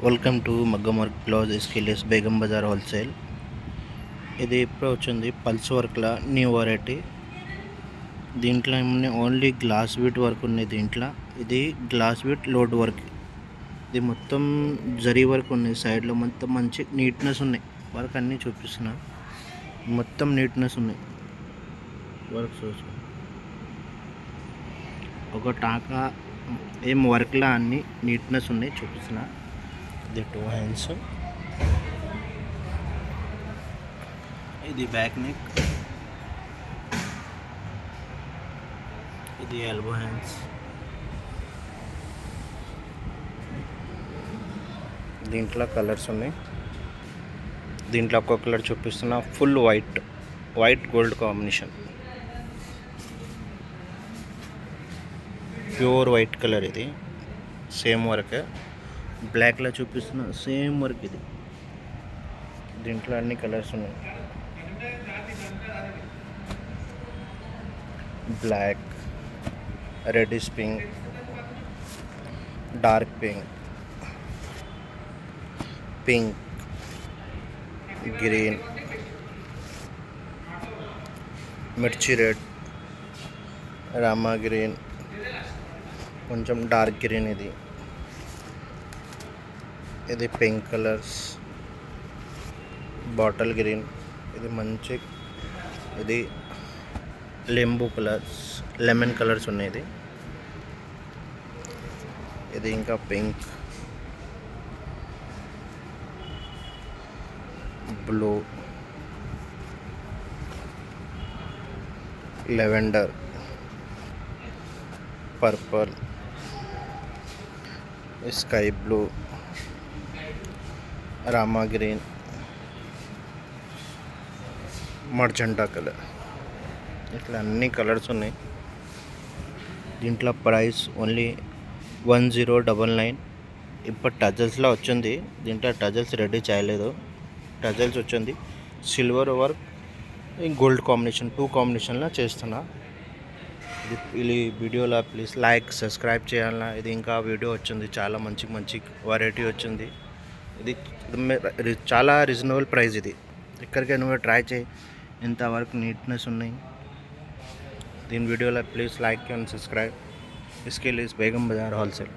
Welcome to maggam work blouse skilless Begum Bazaar wholesale. ఇది ఇప్పుడు వచ్చింది పల్స్ వర్క్లో న్యూ వెరైటీ. దీంట్లో ఏమన్నా ఓన్లీ గ్లాస్ బీట్ వర్క్ ఉన్నాయి. దీంట్లో ఇది గ్లాస్ బీట్ లోడ్ వర్క్. ఇది మొత్తం జరీ వర్క్ ఉన్నాయి. సైడ్లో మొత్తం మంచి నీట్నెస్ ఉన్నాయి. వర్క్ అన్నీ చూపిస్తున్నా, మొత్తం నీట్నెస్ ఉన్నాయి. వర్క్ చూసి ఒక టాకా ఏం వర్క్లో అన్నీ నీట్నెస్ ఉన్నాయి చూపిస్తున్నా. ఇది 2 హ్యాండ్స్, ఇది బ్యాక్ నెక్, ఇది ఎల్బో హ్యాండ్స్. దీంట్లో కలర్స్ ఉన్నాయి. దీంట్లో ఒక్కొక్క కలర్ చూపిస్తున్నా. Full white gold combination, pure white colour. ఇది సేమ్ వర్క్. బ్లాక్లో చూపిస్తున్న సేమ్ వర్క్ ఇది. దీంట్లో అన్ని కలర్స్ ఉన్నాయి. Black, reddish pink, dark pink, green, మిర్చి రెడ్, రామా గ్రీన్, కొంచెం డార్క్ గ్రీన్. ఇది పింక్ కలర్స్, బాటిల్ గ్రీన్, ఇది మంచి, ఇది లెమన్ కలర్స్ ఉన్నాయి. ఇది ఇంకా pink, blue, lavender, purple, sky blue, Rama green, మర్జెంటా colour. ఇట్లా అన్ని కలర్స్ ఉన్నాయి. దీంట్లో ప్రైస్ ఓన్లీ 1099. ఇప్పుడు టజల్స్లో వచ్చింది. దీంట్లో టజల్స్ రెడీ చేయలేదు. టజల్స్ వచ్చింది సిల్వర్ వర్క్, గోల్డ్ కాంబినేషన్, 2 కాంబినేషన్లో చేస్తున్నా. ఇది వీడియోలో ప్లీజ్ లైక్ సబ్స్క్రైబ్ చేయాలన్నా. ఇది ఇంకా వీడియో వచ్చింది, చాలా మంచి వెరైటీ వచ్చింది. ఇది చాలా రీజనబుల్ ప్రైస్. ఇది ఎక్కడికైనా నువ్వు ట్రై చేయి, ఇంతవరకు నీట్నెస్ ఉన్నాయి. దీని వీడియోలో please like and subscribe. Skilless Begum Bazaar wholesale.